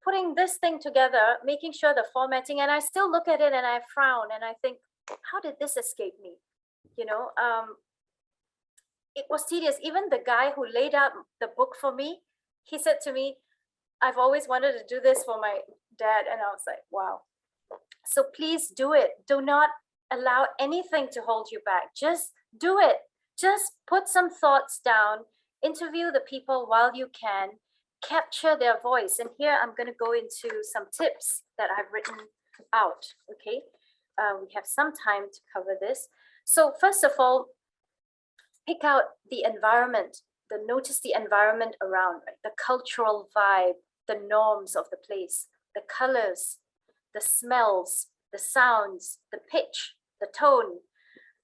Putting this thing together, making sure the formatting, and I still look at it and I frown and I think, how did this escape me? You know, it was tedious. Even the guy who laid out the book for me, he said to me, I've always wanted to do this for my dad. And I was like, wow. So please do it. Do not allow anything to hold you back. Just do it. Just put some thoughts down, interview the people while you can, capture their voice. And here I'm going to go into some tips that I've written out. Okay. We have some time to cover this. So first of all, pick out the environment, notice the environment around, right? The cultural vibe, the norms of the place, the colors, the smells, the sounds, the pitch, the tone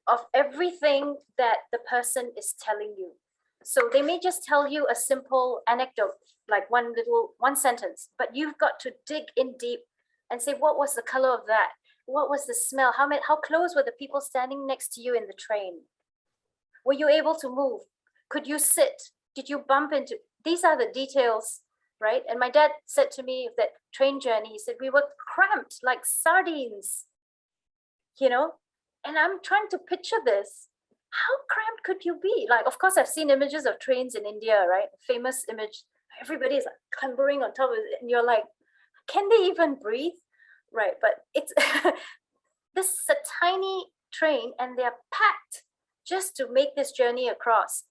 of everything that the person is telling you. So they may just tell you a simple anecdote, like one sentence, but you've got to dig in deep and say, what was the color of that? What was the smell? How close were the people standing next to you in the train? Were you able to move? Could you sit? Did you bump into? These are the details, right? And my dad said to me that train journey, he said, we were cramped like sardines, you know? And I'm trying to picture this. How cramped could you be? Like, of course, I've seen images of trains in India, right? Famous image. Everybody is like clambering on top of it. And you're like, can they even breathe? Right, but it's this is a tiny train and they're packed just to make this journey across.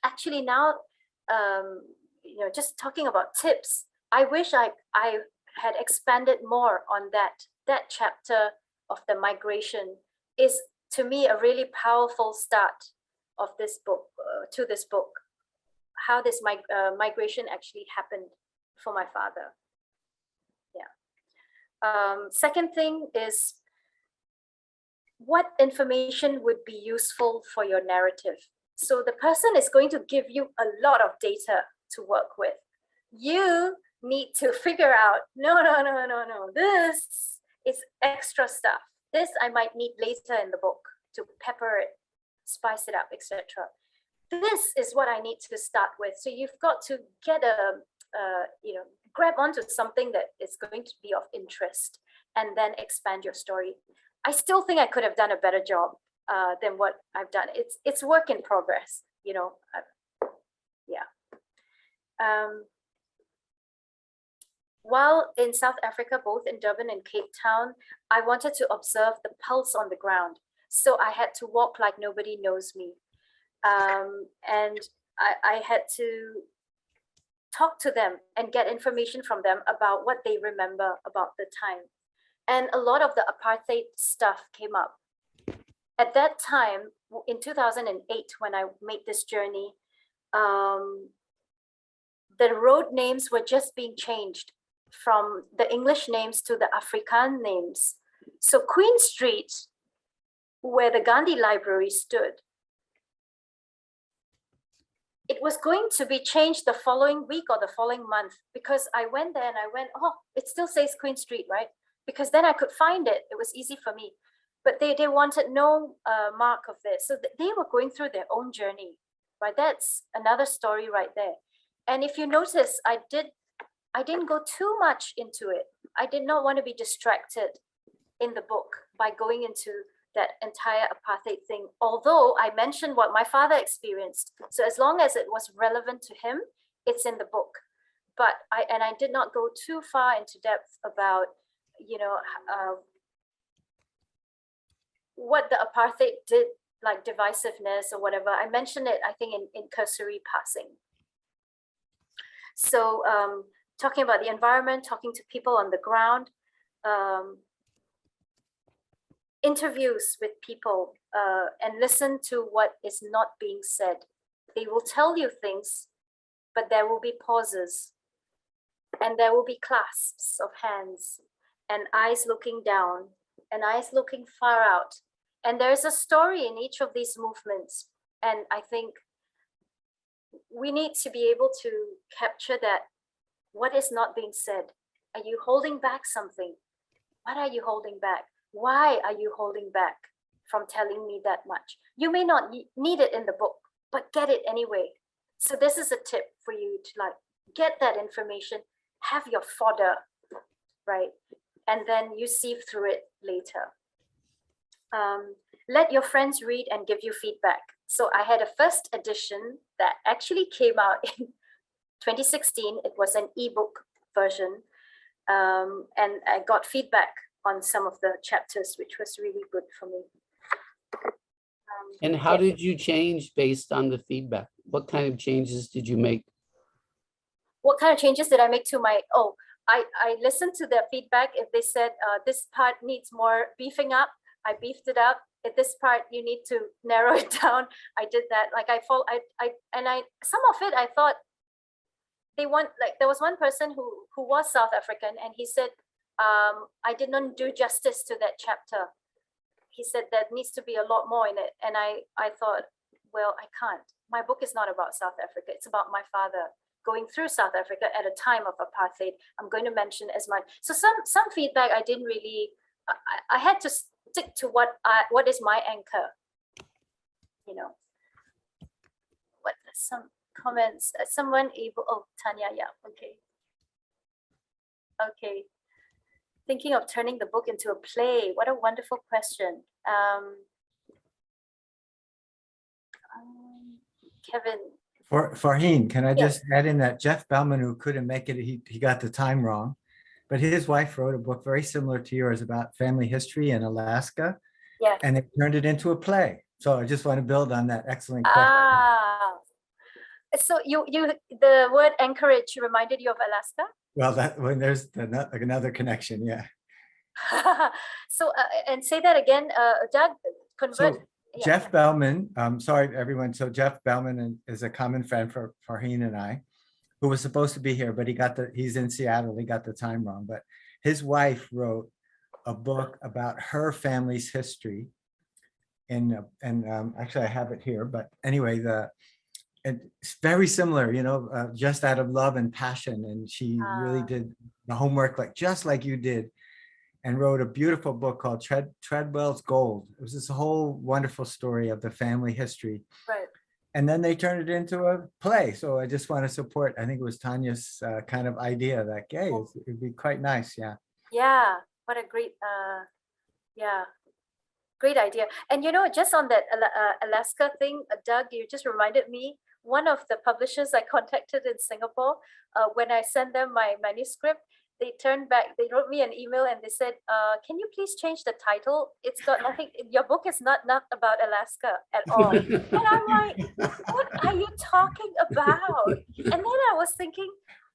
Actually now, you know, just talking about tips, I wish I had expanded more on that chapter of the migration. Is to me a really powerful start of this book, to this book, how this migration actually happened for my father. Second thing is, what information would be useful for your narrative? So the person is going to give you a lot of data to work with. You need to figure out, no, this is extra stuff. This I might need later in the book to pepper it, spice it up, etc. This is what I need to start with. So you've got to get you know, grab onto something that is going to be of interest and then expand your story. I still think I could have done a better job than what I've done. It's work in progress, you know. While in South Africa, both in Durban and Cape Town, I wanted to observe the pulse on the ground. So I had to walk like nobody knows me. And I had to talk to them and get information from them about what they remember about the time. And a lot of the apartheid stuff came up. At that time, in 2008, when I made this journey, the road names were just being changed from the English names to the Afrikaans names. So Queen Street, where the Gandhi Library stood, it was going to be changed the following week or the following month, because I went there and I went, oh, it still says Queen Street, right? Because then I could find it. It was easy for me. But they wanted no mark of this. So they were going through their own journey, right? That's another story right there. And if you notice, I didn't go too much into it. I did not want to be distracted in the book by going into that entire apartheid thing, although I mentioned what my father experienced. So as long as it was relevant to him, it's in the book. But I did not go too far into depth about, what the apartheid did, like divisiveness or whatever. I mentioned it, I think, in cursory passing. So talking about the environment, talking to people on the ground, interviews with people, and listen to what is not being said. They will tell you things, but there will be pauses, and there will be clasps of hands and eyes looking down and eyes looking far out. And there's a story in each of these movements. And I think we need to be able to capture that. What is not being said? Are you holding back something? What are you holding back? Why are you holding back from telling me that much? You may not need it in the book, but get it anyway. So this is a tip for you to like get that information, have your fodder, right? And then you sieve through it later. Let your friends read and give you feedback. So I had a first edition that actually came out in 2016. It was an ebook version. And I got feedback on some of the chapters, which was really good for me. And how did you change based on the feedback? What kind of changes did you make? What kind of changes did I make to my, I listened to their feedback. If they said this part needs more beefing up, I beefed it up. If this part you need to narrow it down, I did that. Like some of it I thought they want, like there was one person who was South African, and he said, I did not do justice to that chapter. He said there needs to be a lot more in it. And I thought, well, I can't. My book is not about South Africa. It's about my father going through South Africa at a time of apartheid. I'm going to mention as much. So some feedback I didn't really, I had to stick to what is my anchor, What some comments, someone able, Tanya, yeah, okay. Thinking of turning the book into a play. What a wonderful question. Kevin. Farheen, can I just add in that Jeff Bellman, who couldn't make it, he got the time wrong, but his wife wrote a book very similar to yours about family history in Alaska. Yeah. And they turned it into a play. So I just want to build on that excellent question. So the word Anchorage reminded you of Alaska? Well, when there's another connection, yeah. So and say that again, Doug. Convert. So Jeff Bellman, sorry everyone. So Jeff Bellman is a common friend for Farheen and I, who was supposed to be here, but he's in Seattle. He got the time wrong. But his wife wrote a book about her family's history, and actually I have it here. But anyway, it's very similar, just out of love and passion. And she really did the homework just like you did, and wrote a beautiful book called Treadwell's Gold. It was this whole wonderful story of the family history. Right. And then they turned it into a play. So I just want to support, I think it was Tanya's kind of idea that, hey, it'd be quite nice. Yeah. Yeah. What a great, great idea. And just on that Alaska thing, Doug, you just reminded me, one of the publishers I contacted in Singapore, when I sent them my manuscript, they turned back, they wrote me an email and they said, can you please change the title? It's got nothing, your book is not about Alaska at all. And I'm like, what are you talking about? And then I was thinking,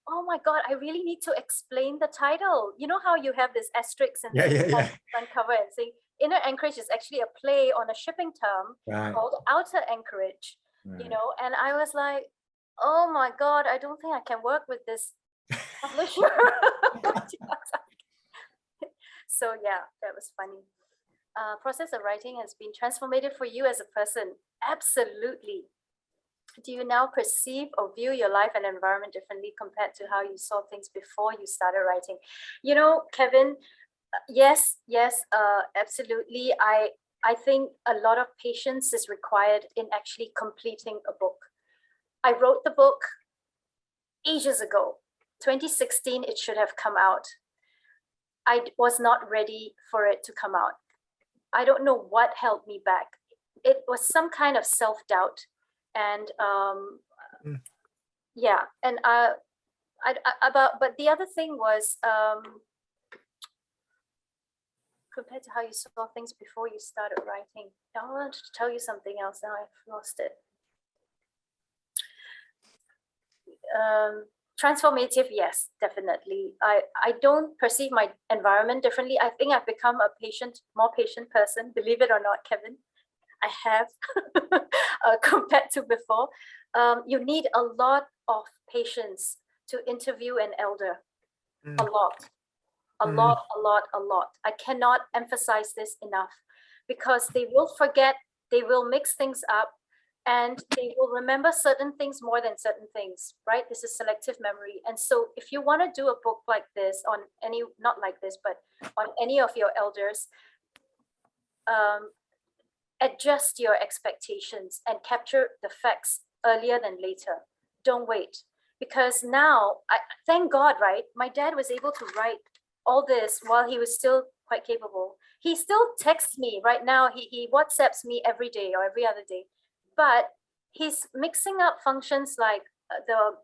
oh my God, I really need to explain the title. You know how you have this asterisk and front cover and saying, Inner Anchorage is actually a play on a shipping term called Outer Anchorage, and I was like, oh my God, I don't think I can work with this publisher. So yeah, that was funny. Process of writing has been transformative for you as a person. Absolutely. Do you now perceive or view your life and environment differently compared to how you saw things before you started writing? Kevin, yes, absolutely. I think a lot of patience is required in actually completing a book. I wrote the book ages ago. 2016, it should have come out. I was not ready for it to come out. I don't know what held me back. It was some kind of self-doubt. And yeah, and but the other thing was, compared to how you saw things before you started writing. I wanted to tell you something else, now I've lost it. Transformative, yes, definitely. I don't perceive my environment differently. I think I've become a more patient person, believe it or not, Kevin. I have, compared to before. You need a lot of patience to interview an elder, a lot. A lot. I cannot emphasize this enough, because they will forget, they will mix things up, and they will remember certain things more than certain things, right? This is selective memory. And so if you want to do a book like this on any, not like this, but on any of your elders, adjust your expectations and capture the facts earlier than later. Don't wait. Because now, thank God, right? My dad was able to write all this while he was still quite capable. He still texts me right now. He WhatsApps me every day or every other day, but he's mixing up functions like the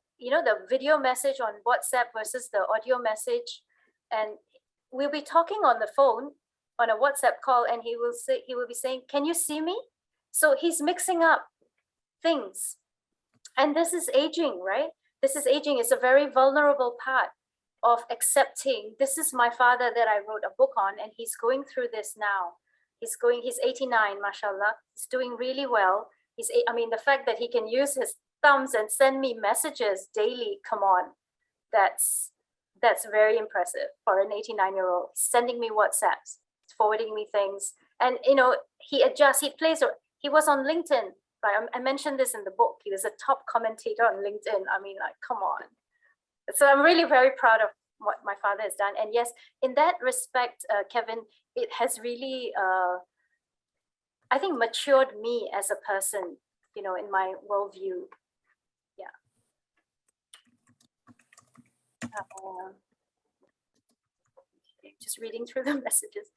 video message on WhatsApp versus the audio message. And we'll be talking on the phone on a WhatsApp call, and he will be saying, "Can you see me?" So he's mixing up things. And this is aging, right? This is aging. It's a very vulnerable part of accepting, this is my father that I wrote a book on, and he's going through this now. He's 89, mashallah. He's doing really well. The fact that he can use his thumbs and send me messages daily, come on. That's very impressive for an 89-year-old. Sending me WhatsApps, forwarding me things. And, he adjusts, he was on LinkedIn. Right? I mentioned this in the book. He was a top commentator on LinkedIn. Come on. So I'm really very proud of what my father has done. And yes, in that respect, Kevin, it has really, I think, matured me as a person, in my worldview. Yeah. Just reading through the messages.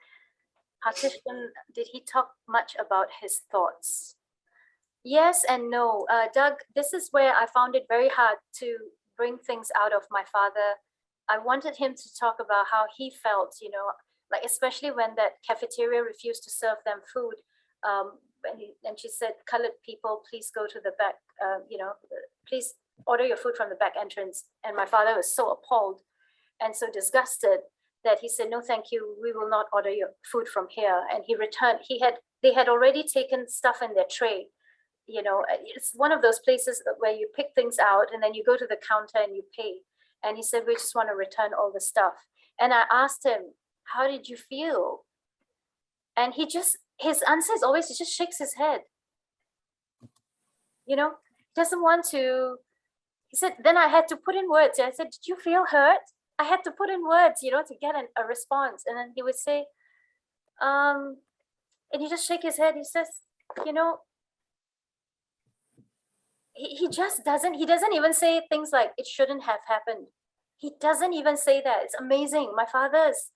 Partition, did he talk much about his thoughts? Yes and no. Doug, this is where I found it very hard to bring things out of my father. I wanted him to talk about how he felt, especially when that cafeteria refused to serve them food. And she said, "Colored people, please go to the back, please order your food from the back entrance." And my father was so appalled and so disgusted that he said, "No, thank you. We will not order your food from here." And he returned. They had already taken stuff in their tray. It's one of those places where you pick things out and then you go to the counter and you pay. And he said, "We just want to return all the stuff." And I asked him, "How did you feel?" And his answer is always, he just shakes his head. Doesn't want to. He said, then I had to put in words. I said, "Did you feel hurt?" I had to put in words, to get a response. And then he would say, and he just shake his head. He says, he just doesn't even say things like, "It shouldn't have happened." He doesn't even say that. It's amazing. My father's,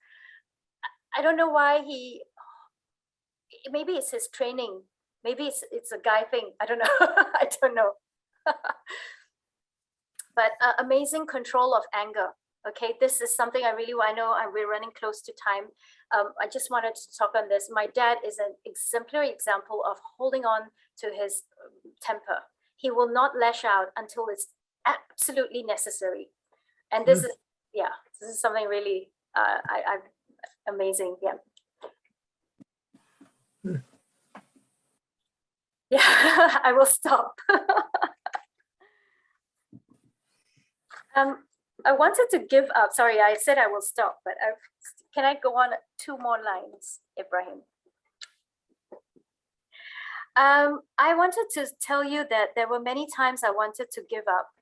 I don't know why maybe it's his training. Maybe it's a guy thing. I don't know. I don't know. But amazing control of anger. Okay, this is something I know we're running close to time. I just wanted to talk on this. My dad is an exemplary example of holding on to his temper. He will not lash out until it's absolutely necessary. And this is something really amazing. Yeah. Yeah, I will stop. I wanted to give up. Sorry, I said I will stop, but can I go on 2 more lines, Ibrahim? I wanted to tell you that there were many times I wanted to give up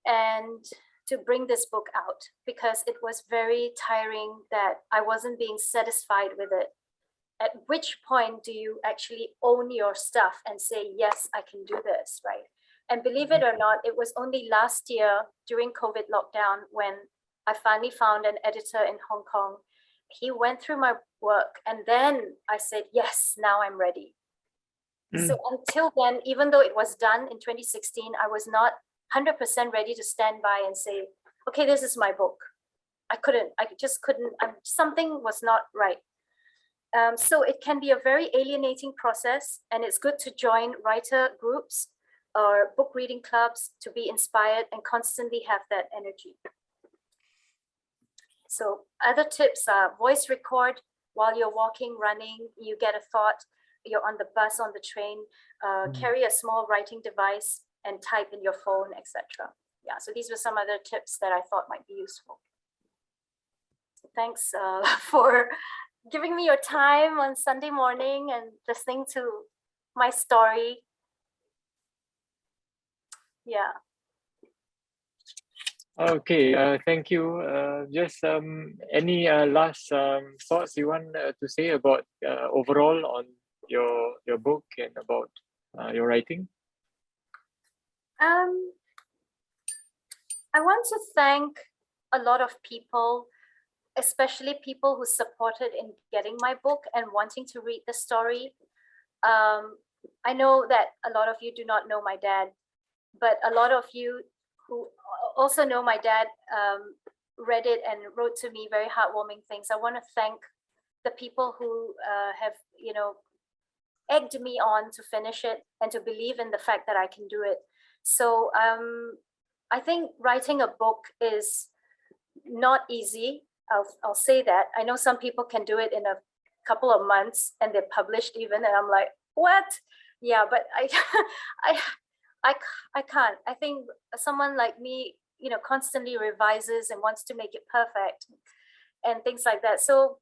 and to bring this book out, because it was very tiring that I wasn't being satisfied with it. At which point do you actually own your stuff and say, "Yes, I can do this," right? And believe it or not, it was only last year during COVID lockdown when I finally found an editor in Hong Kong. he went through my work, and then I said, yes, now I'm ready. So until then, even though it was done in 2016, I was not 100% ready to stand by and say, okay, this is my book. I just couldn't, something was not right. So it can be a very alienating process, and it's good to join writer groups or book reading clubs to be inspired and constantly have that energy. So other tips are voice record while you're walking, running, you get a thought, you're on the bus, on the train, carry a small writing device and type in your phone, etc. Yeah, so these were some other tips that I thought might be useful. So thanks for giving me your time on Sunday morning and listening to my story. Yeah. Okay, thank you. Just any last thoughts you want to say about overall on your book and about your writing? I want to thank a lot of people, especially people who supported in getting my book and wanting to read the story. I know that a lot of you do not know my dad, but a lot of you who also know my dad read it and wrote to me very heartwarming things. I want to thank the people who have, egged me on to finish it and to believe in the fact that I can do it. So I think writing a book is not easy. I'll say that. I know some people can do it in a couple of months and they're published even, and I'm like, what? Yeah, but I can't. I think someone like me, constantly revises and wants to make it perfect and things like that. So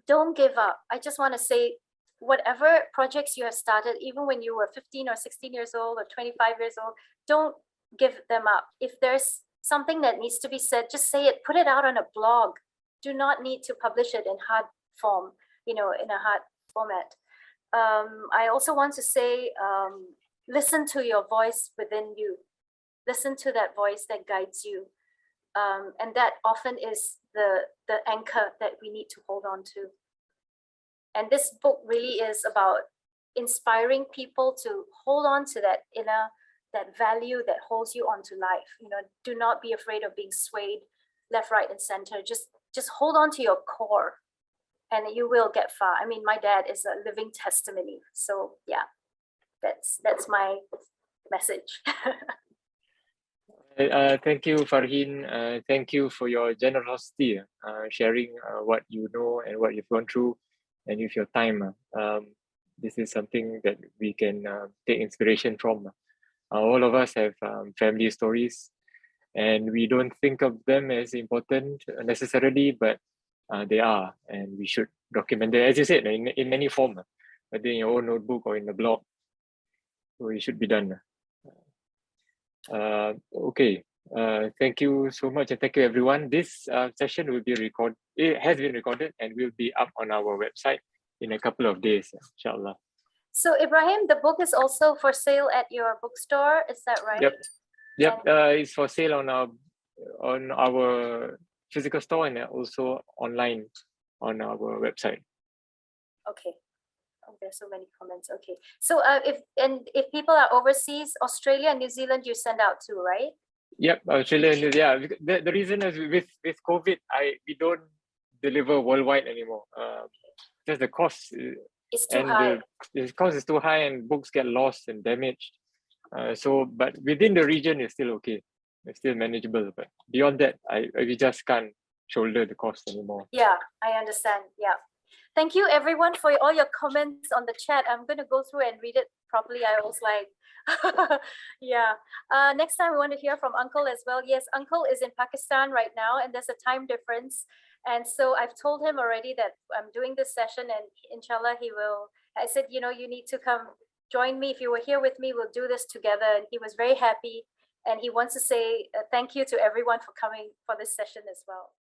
don't give up. I just want to say, whatever projects you have started, even when you were 15 or 16 years old or 25 years old, don't give them up. If there's something that needs to be said, just say it, put it out on a blog. Do not need to publish it in hard form, in a hard format. I also want to say, listen to your voice within you. Listen to that voice that guides you. And that often is the anchor that we need to hold on to. And this book really is about inspiring people to hold on to that that value that holds you onto life. Do not be afraid of being swayed left, right, and center. Just hold on to your core, and you will get far. I mean, my dad is a living testimony. So yeah, that's my message. Thank you, Farheen. Thank you for your generosity, sharing what you know and what you've gone through, and with your time. This is something that we can take inspiration from. All of us have family stories, and we don't think of them as important necessarily, but they are, and we should document them, as you said, in any form, whether in your own notebook or in a blog. So it should be done. Okay, thank you so much, and thank you everyone. This session will be recorded. It has been recorded and will be up on our website in a couple of days, inshallah. So Ibrahim, the book is also for sale at your bookstore, is that right? Yep. It's for sale on our physical store and also online on our website. Okay. Oh, there's so many comments. Okay. So if people are overseas, Australia and New Zealand, you send out to, right? Yep, Australia and New Zealand. Yeah, the reason is with COVID, we don't deliver worldwide anymore. Just the cost. It's too high. The cost is too high, and books get lost and damaged. But within the region, it's still okay. It's still manageable. But beyond that, we just can't shoulder the cost anymore. Yeah, I understand. Yeah. Thank you, everyone, for all your comments on the chat. I'm going to go through and read it properly. I was like, yeah. Next time, we want to hear from Uncle as well. Yes, Uncle is in Pakistan right now, and there's a time difference. And so I've told him already that I'm doing this session, and inshallah, he will. I said, you need to come join me. If you were here with me, we'll do this together. And he was very happy. And he wants to say thank you to everyone for coming for this session as well.